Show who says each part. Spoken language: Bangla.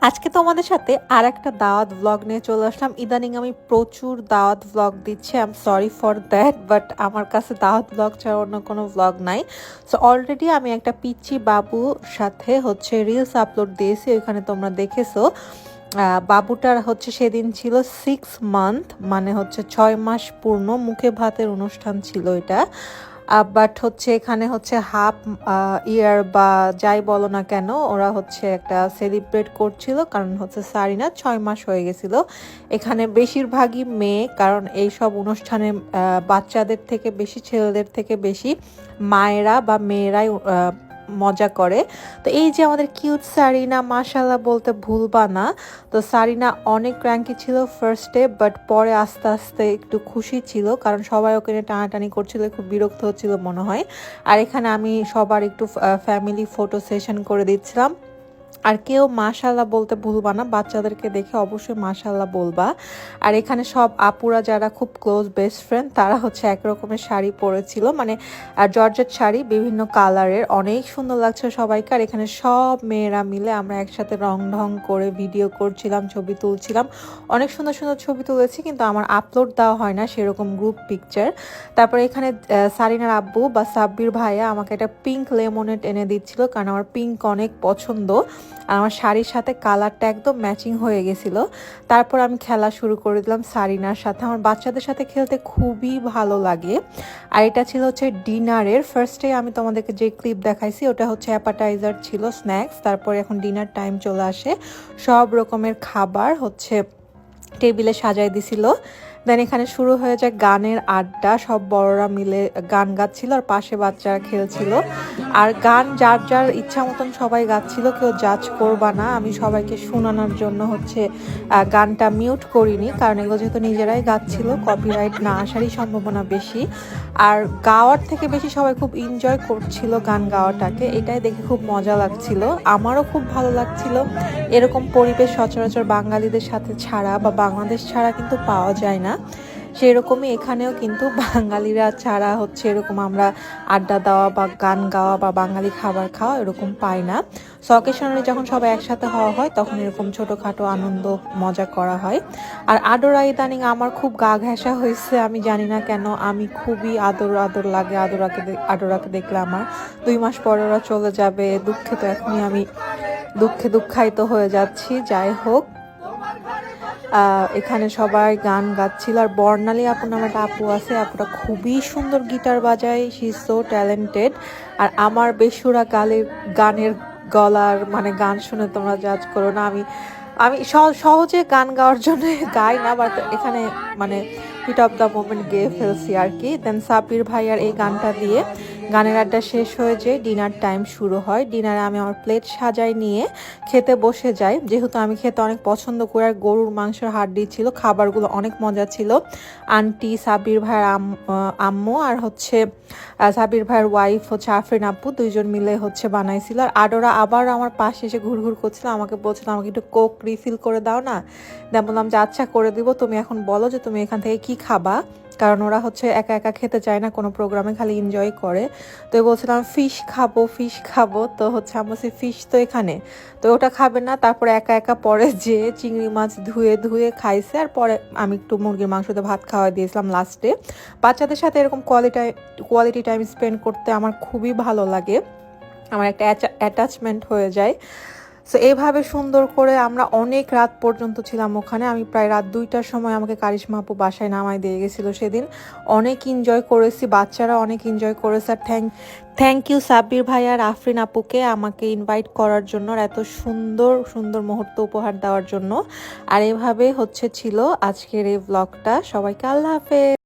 Speaker 1: আজকে তোমাদের সাথে আর একটা দাওয়াত ভ্লগ নিয়ে চলে আসলাম। ইদানিং আমি প্রচুর দাওয়াত ভ্লগ দিচ্ছি, I am sorry for that, but আমার কাছে দাওয়াত ভ্লগ ছাড়া অন্য কোনো ভ্লগ নাই। সো অলরেডি আমি একটা পিচ্চি বাবুর সাথে হচ্ছে রিলস আপলোড দিয়েছি, ওইখানে তোমরা দেখেছো। বাবুটার হচ্ছে সেদিন ছিল 6 মান্থ, মানে হচ্ছে 6 মাস পূর্ণ, মুখে ভাতের অনুষ্ঠান ছিল এটা। বাট হচ্ছে এখানে হচ্ছে হাফ ইয়ার বা যাই বলো না কেন, ওরা হচ্ছে একটা সেলিব্রেট করছিল, কারণ হচ্ছে সারিনা 6 মাস হয়ে গেছিল। এখানে বেশিরভাগই মেয়ে, কারণ এই সব অনুষ্ঠানে বাচ্চাদের থেকে বেশি, ছেলেদের থেকে বেশি মায়েরা বা মেয়েরাই মজা করে। তো এই যে আমাদের কিউট সারিনা, মাশাল্লাহ বলতে ভুলবা না। তো সারিনা অনেক ক্র্যাঙ্কি ছিল ফার্স্টে, বাট পরে আস্তে আস্তে একটু খুশি ছিল, কারণ সবাই ওকে নিয়ে টানাটানি করছিল, খুব বিরক্ত হচ্ছিল মনে হয়। আর এখানে আমি সবার একটু ফ্যামিলি ফটো সেশন করে দিচ্ছিলাম। আর কেউ মাশাল্লাহ বলতে ভুলবা না, বাচ্চাদেরকে দেখে অবশ্যই মাশাল্লাহ বলবা। আর এখানে সব আপুরা যারা খুব ক্লোজ বেস্ট ফ্রেন্ড, তারা হচ্ছে এক রকমের শাড়ি পরেছিল, মানে জর্জেট শাড়ি বিভিন্ন কালারের, অনেক সুন্দর লাগছে সবাইকে। আর এখানে সব মেয়েরা মিলে আমরা একসাথে রং ঢং করে ভিডিও করছিলাম, ছবি তুলছিলাম, অনেক সুন্দর সুন্দর ছবি তুলেছি, কিন্তু আমার আপলোড দেওয়া হয় না সেরকম গ্রুপ পিকচার। তারপরে এখানে সারিনার আব্বু বা সাব্বির ভাইয়া আমাকে একটা পিঙ্ক লেমনেড এনে দিচ্ছিল, কারণ আমার পিঙ্ক অনেক পছন্দ, আর আমার শাড়ির সাথে কালারটা একদম ম্যাচিং হয়ে গেছিলো। তারপর আমি খেলা শুরু করে দিলাম সারিনার সাথে, আমার বাচ্চাদের সাথে খেলতে খুবই ভালো লাগে। আর এটা ছিল হচ্ছে ডিনারের ফার্স্টে আমি তোমাদেরকে যে ক্লিপ দেখাইছি, ওটা হচ্ছে অ্যাপাটাইজার ছিল, স্ন্যাক্স। তারপরে এখন ডিনার টাইম চলে আসে, সব রকমের খাবার হচ্ছে টেবিলে সাজাই দিছিল। দেন এখানে শুরু হয়ে যায় গানের আড্ডা, সব বড়রা মিলে গান গাচ্ছিল আর পাশে বাচ্চারা খেলছিল। আর গান যার যার ইচ্ছা মতন সবাই গাচ্ছিল, কেউ জাজ করবা না। আমি সবাইকে শোনানোর জন্য হচ্ছে গানটা মিউট করিনি, কারণ এগুলো যেহেতু নিজেরাই গাচ্ছিল, কপিরাইট না আসারই সম্ভাবনা বেশি। আর গাওয়ার থেকে বেশি সবাই খুব এনজয় করছিল গান গাওয়াটাকে, এটাই দেখে খুব মজা লাগছিল, আমারও খুব ভালো লাগছিল। এরকম পরিবেশ সচরাচর বাঙালিদের সাথে ছাড়া বা বাংলাদেশ ছাড়া কিন্তু পাওয়া যায় না। সেরকমই এখানেও কিন্তু বাঙালিরা ছাড়া হচ্ছে এরকম আমরা আড্ডা দেওয়া বা গান গাওয়া বা বাঙালি খাবার খাওয়া এরকম পাই না। সো অকেশনালি যখন সবাই একসাথে হওয়া হয়, তখন এরকম ছোটোখাটো আনন্দ মজা করা হয়। আর আদর ইদানিং আমার খুব গা ঘেঁষা হয়েছে, আমি জানি না কেন, আমি খুবই আদর আদর লাগে আদরাকে দেখলে। আমার 2 মাস পরে ওরা চলে যাবে, দুঃখে তো এখনই আমি দুঃখায়িত হয়ে যাচ্ছি। যাই হোক, এখানে সবাই গান গাচ্ছিল। আর বর্ণালী আপু নামে একটা আপু আছে, আপুটা খুবই সুন্দর গিটার বাজায়, শি ইজ সো ট্যালেন্টেড। আর আমার বেসুরা গানের গলার মানে গান শুনে তোমরা জাজ করো না, আমি আমি সহজে গান গাওয়ার জন্য গাই না, বাট এখানে মানে হিট অফ দ্য মোমেন্ট গেয়ে ফেলছি আর কি। দেন সাব্বির ভাইয়ার এই গানটা দিয়ে গানের আড্ডা শেষ হয়ে যায়, ডিনার টাইম শুরু হয়। ডিনারে আমি আমার প্লেট সাজাই নিয়ে খেতে বসে যাই, যেহেতু আমি খেতে অনেক পছন্দ করি। আর গরুর মাংসের হাড্ডি ছিল, খাবারগুলো অনেক মজা ছিল। আন্টি, সাব্বির ভাইয়ের আম্মু আর হচ্ছে সাব্বির ভাইয়ের ওয়াইফ হচ্ছে আফরিন আপু, দুইজন মিলে হচ্ছে বানাইছিল। আর আডোরা আবার আমার পাশে এসে ঘুরঘুর করছিল, আমাকে বলছিল আমাকে একটু কোক রিফিল করে দাও না। দেন বললাম যে আচ্ছা করে দিব, তুমি এখন বলো যে তুমি এখান থেকে কি খাবা, কারণ ওরা হচ্ছে একা একা খেতে চায় না কোনো প্রোগ্রামে, খালি এনজয় করে। তো বলছিলাম ফিশ খাবো, তো হচ্ছে আমার বলছি ফিশ তো এখানে, তো ওটা খাবে না। তারপরে একা একা পরে যে চিংড়ি মাছ ধুয়ে ধুয়ে খাইছে, আর পরে আমি একটু মুরগির মাংসতে ভাত খাওয়া দিয়েছিলাম লাস্টে। বাচ্চাদের সাথে এরকম কোয়ালিটি টাইম স্পেন্ড করতে আমার খুবই ভালো লাগে, আমার একটা অ্যাটাচমেন্ট হয়ে যায়। সো এইভাবে সুন্দর করে আমরা অনেক রাত পর্যন্ত ছিলাম ওখানে। আমি প্রায় রাত 2টার সময় আমাকে কারিশমা আপু বাসায় নামাই দিয়ে গেছিলো সেদিন। অনেক এনজয় করেছি, বাচ্চারা অনেক এনজয় করেছে। আর থ্যাংক ইউ সাব্বির ভাই আর আফরিন আপুকে আমাকে ইনভাইট করার জন্য, আর এত সুন্দর সুন্দর মুহূর্ত উপহার দেওয়ার জন্য। আর এভাবে হচ্ছে ছিল আজকের এই ব্লগটা। সবাইকে আল্লাহ হাফেজ।